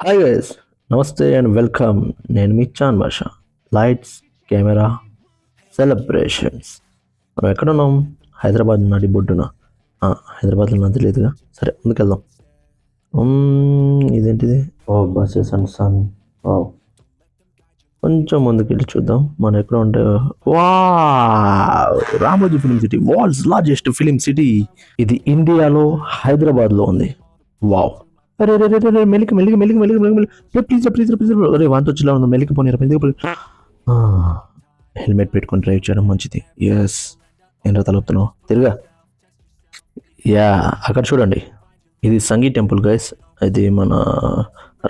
Hi guys, నమస్తే and welcome. నేను మీ చాన్ భాష. Lights, camera, celebrations. మనం ఎక్కడున్నాం? హైదరాబాద్ నడి బొడ్డున. హైదరాబాద్లో నాకు తెలియదుగా. సరే, ముందుకెళ్దాం. ఇదేంటిది? ఓ బస్సెస్ అండ్ సన్. ఓ కొంచెం ముందుకెళ్ళి చూద్దాం మనం ఎక్కడ ఉంటే. వా Ramoji film city, world's largest film city. ఇది ఇండియాలో హైదరాబాద్లో ఉంది. వావ్. అరే రే రే రే రే, మెలిక మెలిక మెలిక మెలిక మెలిక మెలిక. రే ప్లీజ్ ప్లీజ్ ప్లీజ్. అరే వాంతి వచ్చేలా ఉంది, మెలిక పోనీరా, మెలిక పోనీ. హెల్మెట్ పెట్టుకొని డ్రైవ్ చేయడం మంచిది. ఎస్. ఏంటో తలపుతున్నావు, తిరుగా. యా, అక్కడ చూడండి. ఇది సంగీ టెంపుల్ గైస్. ఇది మన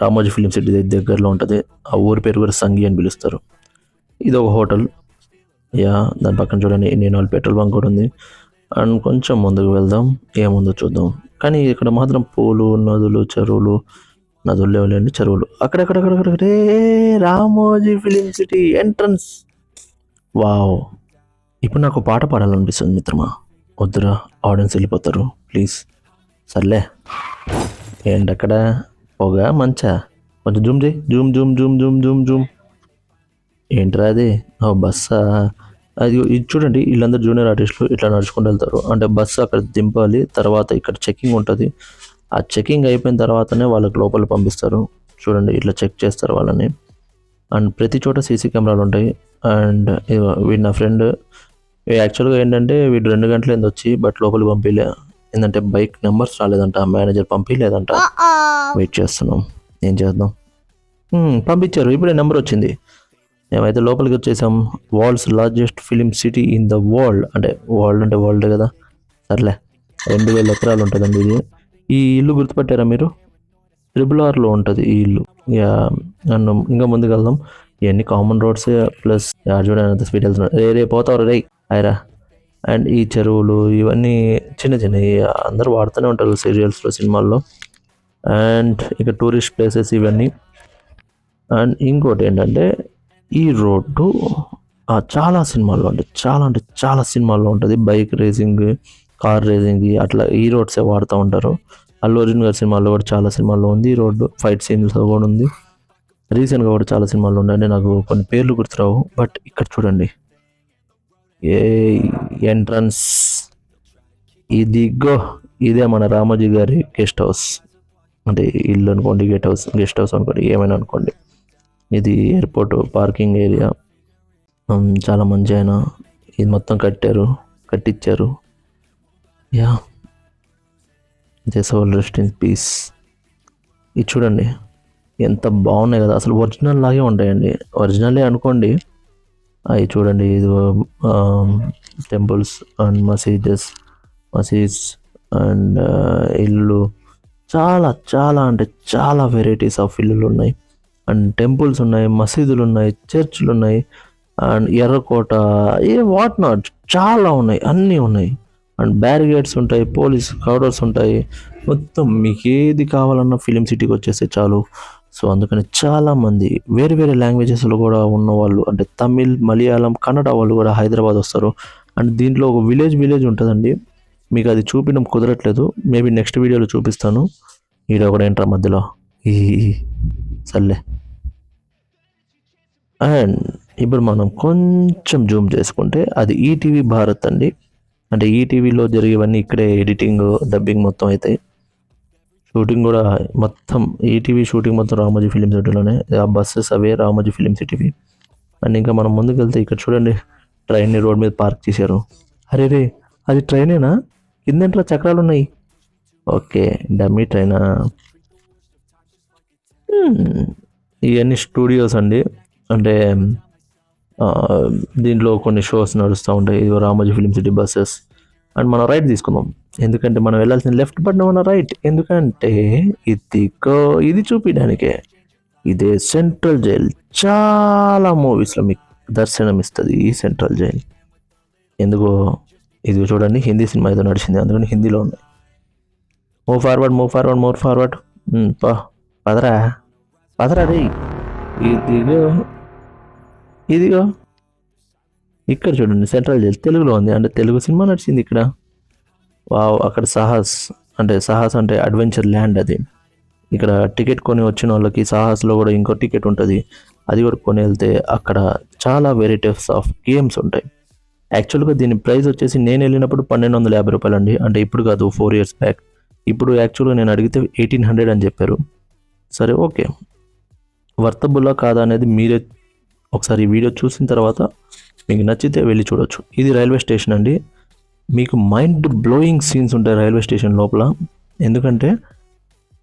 రామోజీ ఫిలిం సిటీ దగ్గరలో ఉంటుంది. ఆ ఊరి పేరు కూడా సంగీ అని పిలుస్తారు. ఇది ఒక హోటల్. యా, దాని పక్కన చూడండి ఇండియన్ ఆయిల్ పెట్రోల్ బంక్ కూడా ఉంది. అండ్ కొంచెం ముందుకు వెళ్దాం, ఏముందో చూద్దాం. కానీ ఇక్కడ మాత్రం పూలు, నదులు, చెరువులు, నదులు లేవులేండి, చెరువులు అక్కడక్కడక్కడ. రే Ramoji film city entrance. Wow. ఇప్పుడు నాకు పాట పాడాలనిపిస్తుంది మిత్రమా. వద్దురా, ఆడియన్స్ వెళ్ళిపోతారు ప్లీజ్. సర్లే. ఏంటక్కడ పొగ, మంచా? కొంచెం జూమ్ చేయి. Zoom Zoom Zoom Zoom Zoom Zoom. ఏంట్రా అది? ఓ బస్సా. అది ఇది చూడండి, వీళ్ళందరూ జూనియర్ ఆర్టిస్టులు ఇట్లా నడుచుకుంటూ వెళ్తారు. అంటే బస్సు అక్కడ దింపాలి, తర్వాత ఇక్కడ చెకింగ్ ఉంటుంది. ఆ చెకింగ్ అయిపోయిన తర్వాతనే వాళ్ళకి లోపల పంపిస్తారు. చూడండి, ఇట్లా చెక్ చేస్తారు వాళ్ళని. అండ్ ప్రతి చోట సీసీ కెమెరాలు ఉంటాయి. అండ్ వీడు నా ఫ్రెండ్. యాక్చువల్గా ఏంటంటే వీడు 2 గంటల ఏంది వచ్చి, బట్ లోపలికి పంపించలే. ఏంటంటే బైక్ నెంబర్స్ రాలేదంట, మేనేజర్ పంపించలేదంట. వెయిట్ చేస్తున్నాం, ఏం చేద్దాం. పంపించారు, ఇప్పుడే నెంబర్ వచ్చింది. మేమైతే లోపలికి వచ్చేసాం. World's largest film city in the world. అంటే వరల్డ్ కదా. సర్లే, 2000 ఎకరాలు ఉంటుందండి ఇది. ఈ ఇల్లు గుర్తుపట్టారా మీరు? RRRలో ఉంటుంది ఈ ఇల్లు. ఇక నన్ను ఇంకా ముందుకు వెళ్దాం. ఇవన్నీ కామన్ రోడ్స్ ప్లస్ చూడండి స్పీడ్ వెళ్తున్నాడు. రే పోతావు రే ఆయరా. అండ్ ఈ చెరువులు ఇవన్నీ చిన్న చిన్నవి అందరూ వాడుతూనే ఉంటారు సీరియల్స్లో, సినిమాల్లో. అండ్ ఇక టూరిస్ట్ ప్లేసెస్ ఇవన్నీ. అండ్ ఇంకోటి ఏంటంటే ఈ రోడ్డు చాలా సినిమాల్లో అంటే చాలా సినిమాల్లో ఉంటుంది. బైక్ రేసింగ్, కార్ రేసింగ్, అట్లా ఈ రోడ్సే వాడుతూ ఉంటారు. అల్లు అర్జున్ గారి సినిమాల్లో కూడా చాలా సినిమాల్లో ఉంది ఈ రోడ్డు. ఫైట్ సీన్స్ కూడా ఉంది. రీసెంట్గా కూడా చాలా సినిమాల్లో ఉండండి, నాకు కొన్ని పేర్లు గుర్తురావు. బట్ ఇక్కడ చూడండి, ఏ ఎంట్రన్స్. ఇదిగో ఇదే మన రామోజీ గారి గెస్ట్ హౌస్. అంటే ఇల్లు అనుకోండి, గెస్ట్ హౌస్ అనుకోండి, ఏమైనా అనుకోండి. ఇది ఎయిర్పోర్ట్ పార్కింగ్ ఏరియా. చాలా మంచి ఆయన. ఇది మొత్తం కట్టించారు. Yeah, soul rest in peace. ఇది చూడండి ఎంత బాగున్నాయి కదా, అసలు ఒరిజినల్ లాగే ఉంటాయండి. ఒరిజినలే అనుకోండి. అవి చూడండి, ఇది టెంపుల్స్ అండ్ మసీద్స్ అండ్ ఇల్లు. చాలా చాలా అంటే చాలా వెరైటీస్ ఆఫ్ ఇల్లులు ఉన్నాయి. అండ్ టెంపుల్స్ ఉన్నాయి, మసీదులు ఉన్నాయి, చర్చిలు ఉన్నాయి. అండ్ ఎర్రకోట, వాట్ నాట్, చాలా ఉన్నాయి, అన్నీ ఉన్నాయి. అండ్ బ్యారిగేడ్స్ ఉంటాయి, పోలీస్ కౌడర్స్ ఉంటాయి. మొత్తం మీకు ఏది కావాలన్నా ఫిలిం సిటీకి వచ్చేస్తే చాలు. సో అందుకని చాలామంది వేరే వేరే లాంగ్వేజెస్లో కూడా ఉన్న వాళ్ళు, అంటే తమిళ్, మలయాళం, కన్నడ వాళ్ళు కూడా హైదరాబాద్ వస్తారు. అండ్ దీంట్లో ఒక విలేజ్ ఉంటుందండి. మీకు అది చూపించడం కుదరట్లేదు, మేబీ నెక్స్ట్ వీడియోలో చూపిస్తాను. ఈడ కూడా ఏంట్రా మధ్యలో ఈ సర్లే. అండ్ ఇప్పుడు మనం కొంచెం జూమ్ చేసుకుంటే అది ఈటీవీ భారత్ అండి. అంటే ఈటీవీలో జరిగేవన్నీ ఇక్కడే ఎడిటింగ్, డబ్బింగ్ మొత్తం అవుతాయి. షూటింగ్ కూడా మొత్తం ఈటీవీ షూటింగ్ మొత్తం రామోజీ ఫిలిం సిటీలోనే. ఆ బస్సెస్ అవే రామోజీ ఫిలిం సిటీవి. అండ్ ఇంకా మనం ముందుకు వెళ్తే ఇక్కడ చూడండి, ట్రైన్ని రోడ్ మీద పార్క్ చేశారు. అరే రే, అది ట్రైనేనా? కిందంట్లో చక్రాలు ఉన్నాయి. ఓకే, డమ్మీ ట్రైనా. ఇవన్నీ స్టూడియోస్ అండి. అంటే దీంట్లో కొన్ని షోస్ నడుస్తూ ఉంటాయి. ఇది Ramoji film city buses. And మనం రైట్ తీసుకుందాం, ఎందుకంటే మనం వెళ్ళాల్సిన లెఫ్ట్, బట్ మన రైట్. ఎందుకంటే ఇది చూపించడానికే. ఇదే సెంట్రల్ జైల్. చాలా మూవీస్లో మీకు దర్శనం ఇస్తుంది ఈ సెంట్రల్ జైల్. ఎందుకో ఇది చూడండి, హిందీ సినిమా ఏదో నడిచింది, అందుకని హిందీలో ఉన్నాయి. Move forward. పదరా రే. ఇదిగో ఇక్కడ చూడండి, సెంట్రల్ జైల్ తెలుగులో ఉంది. అంటే తెలుగు సినిమా నడిచింది ఇక్కడ. వావ్. అక్కడ సాహస్ అంటే అడ్వెంచర్ ల్యాండ్ అది. ఇక్కడ టికెట్ కొని వచ్చిన వాళ్ళకి సాహస్లో కూడా ఇంకో టికెట్ ఉంటుంది, అది కూడా కొని వెళ్తే అక్కడ చాలా వెరైటీస్ ఆఫ్ గేమ్స్ ఉంటాయి. యాక్చువల్గా దీని ప్రైస్ వచ్చేసి నేను వెళ్ళినప్పుడు 1250 రూపాయలు అండి, అంటే ఇప్పుడు కాదు 4 years బ్యాక్. ఇప్పుడు యాక్చువల్గా నేను అడిగితే 1800 అని చెప్పారు. సరే ఓకే, వర్తబుల్లా కాదా అనేది మీరే ఒకసారి ఈ వీడియో చూసిన తర్వాత మీకు నచ్చితే వెళ్ళి చూడొచ్చు. ఇది రైల్వే స్టేషన్ అండి. మీకు మైండ్ బ్లోయింగ్ సీన్స్ ఉంటాయి రైల్వే స్టేషన్ లోపల, ఎందుకంటే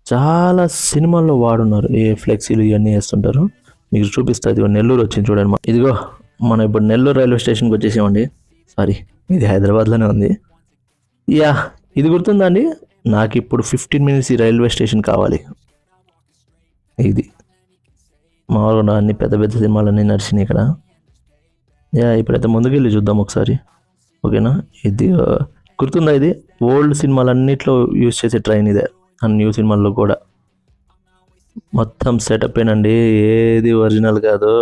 చాలా సినిమాల్లో వాడున్నారు, ఏ ఫ్లెక్సీలు ఇవన్నీ వేస్తుంటారు. మీకు చూపిస్తుంది, ఇదిగో నెల్లూరు వచ్చింది చూడండి. ఇదిగో మనం ఇప్పుడు నెల్లూరు రైల్వే స్టేషన్కి వచ్చేసామండి. సారీ, ఇది హైదరాబాద్లోనే ఉంది. యా, ఇది గుర్తుందా అండి? నాకు ఇప్పుడు 15 minutes ఈ రైల్వే స్టేషన్ కావాలి. ఇది మామూలుగా అన్ని పెద్ద పెద్ద సినిమాలన్నీ నడిచినాయి ఇక్కడ. యా, ఇప్పుడైతే ముందుకెళ్ళి చూద్దాం ఒకసారి, ఓకేనా? ఇది గుర్తుందా? ఇది ఓల్డ్ సినిమాలన్నిట్లో యూజ్ చేసే ట్రైన్ ఇదే, అండ్ న్యూ సినిమాల్లో కూడా మొత్తం సెటప్ ఏనండి, ఏది ఒరిజినల్ కాదు.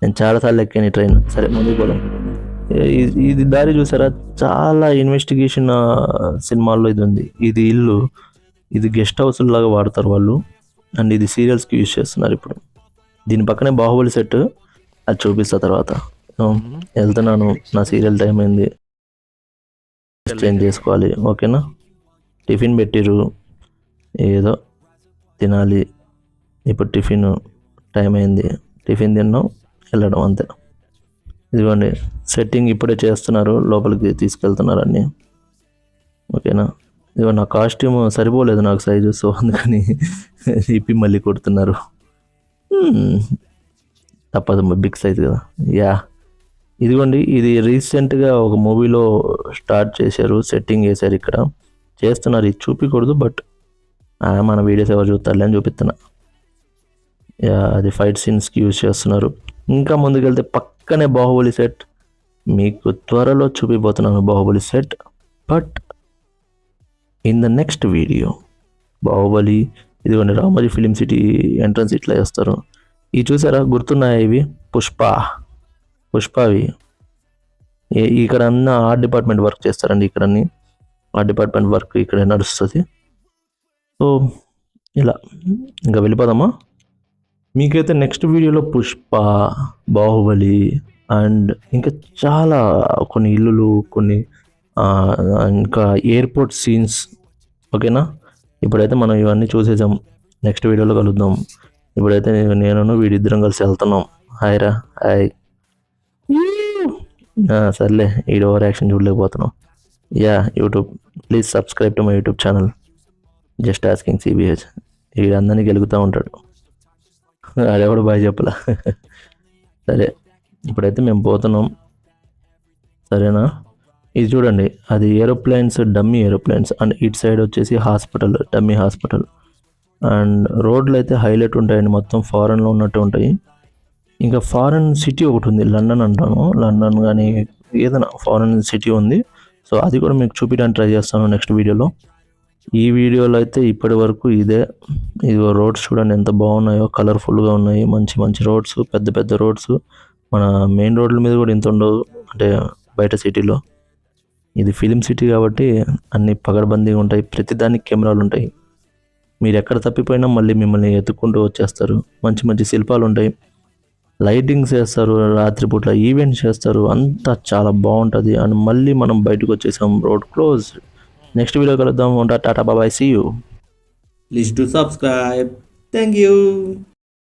నేను చాలాసార్లు ఎక్కాను ఈ ట్రైన్. సరే ముందుకు పోదాం. ఇది దారి చూసారా, చాలా ఇన్వెస్టిగేషన్ సినిమాల్లో ఇది ఉంది. ఇది ఇల్లు, ఇది గెస్ట్ హౌస్ లాగా వాడతారు వాళ్ళు, అండ్ ఇది సీరియల్స్కి యూజ్ చేస్తున్నారు ఇప్పుడు. దీని పక్కనే బాహుబలి సెట్, అది చూపిస్తా తర్వాత. వెళ్తున్నాను, నా సీరియల్ టైం అయింది, చేంజ్ చేసుకోవాలి, ఓకేనా? టిఫిన్ పెట్టిరు, ఏదో తినాలి. ఇప్పుడు టిఫిన్ టైం అయింది, టిఫిన్ తిన్నాం, వెళ్ళడం అంతే. ఇదిగోండి సెట్టింగ్ ఇప్పుడే చేస్తున్నారు, లోపలికి తీసుకెళ్తున్నారు అన్నీ, ఓకేనా? ఇదిగో నా కాస్ట్యూమ్ సరిపోలేదు నాకు సైజు, సో అందుకని ఇప్పి మళ్ళీ కొడుతున్నారు. తప్పదు, బిగ్ సైజ్ కదా. యా, ఇదిగోండి ఇది రీసెంట్గా ఒక మూవీలో స్టార్ట్ చేశారు, సెట్టింగ్ వేశారు, ఇక్కడ చేస్తున్నారు. ఇది చూపించకూడదు, బట్ మన వీడియోస్ ఎవరు చూస్తారులే అని చూపిస్తున్నా. యా, అది ఫైట్ సీన్స్కి యూజ్ చేస్తున్నారు. ఇంకా ముందుకెళ్తే పక్కనే బాహుబలి సెట్, మీకు త్వరలో చూపిపోతున్నాను Baahubali set, but in the next video. Baahubali, ఇదిగోండి రామోజీ ఫిలిం సిటీ ఎంట్రన్స్ ఇట్లా చేస్తారు. ఇవి చూసారా, గుర్తున్నాయా ఇవి? పుష్పవి. ఇక్కడ అన్న ఆర్ట్ డిపార్ట్మెంట్ వర్క్ చేస్తారండి, ఇక్కడ అన్ని ఆర్ట్ డిపార్ట్మెంట్ వర్క్ ఇక్కడ నడుస్తుంది. సో ఇలా ఇంకా వెళ్ళిపోదామా? మీకైతే నెక్స్ట్ వీడియోలో పుష్ప, బాహుబలి అండ్ ఇంకా చాలా కొన్ని ఇల్లులు, కొన్ని ఇంకా ఎయిర్పోర్ట్ సీన్స్, ఓకేనా? ఇప్పుడైతే మనం ఇవన్నీ చూసేసాం, నెక్స్ట్ వీడియోలో కలుద్దాం. ఇప్పుడైతే నేను వీడిద్దరం కలిసి వెళ్తున్నాం. హాయ్ రా, హాయ్. సర్లే, ఈ ఓవర్ యాక్షన్ చూడలేకపోతున్నాం. Yeah, YouTube, please subscribe to my YouTube channel, just asking CBH. వీడు అందరినీ గెలుగుతూ ఉంటాడు, ఆడెవడు బాయ్ చెప్పలా. సరే, ఇప్పుడైతే మేము పోతున్నాం, సరేనా? ఇది చూడండి, అది ఏరోప్లేన్స్, డమ్మీ ఏరోప్లేన్స్, అండ్ ఇటు సైడ్ వచ్చేసి హాస్పిటల్, డమ్మీ హాస్పిటల్. అండ్ రోడ్లు అయితే హైలైట్ ఉంటాయండి, మొత్తం ఫారెన్లో ఉన్నట్టు ఉంటాయి. ఇంకా ఫారెన్ సిటీ ఒకటి ఉంది, లండన్ అంటాను, లండన్ కానీ ఏదైనా ఫారెన్ సిటీ ఉంది. సో అది కూడా మీకు చూపించడానికి ట్రై చేస్తాను నెక్స్ట్ వీడియోలో. ఈ వీడియోలో అయితే ఇప్పటి వరకు ఇదే. ఇది రోడ్స్ చూడండి ఎంత బాగున్నాయో, కలర్ఫుల్గా ఉన్నాయి, మంచి మంచి రోడ్స్, పెద్ద పెద్ద రోడ్స్. మన మెయిన్ రోడ్ల మీద కూడా ఇంత ఉండవు, అంటే బయట సిటీలో. ఇది ఫిలిం సిటీ కాబట్టి అన్ని పగడబందీగా ఉంటాయి, ప్రతిదానికి కెమెరాలు ఉంటాయి. మీరు ఎక్కడ తప్పిపోయినా మళ్ళీ మిమ్మల్ని ఎత్తుక్కుంటూ వచ్చేస్తారు. మంచి మంచి శిల్పాలు ఉంటాయి, లైటింగ్స్ చేస్తారు, రాత్రిపూట్ల ఈవెంట్స్ చేస్తారు, అంతా చాలా బాగుంటుంది. అండ్ మళ్ళీ మనం బయటకు వచ్చేసాం, రోడ్ క్లోజ్. నెక్స్ట్ వీడియో కలుద్దాం. టాటా బాబాయ్, see you. Please do subscribe. Thank you.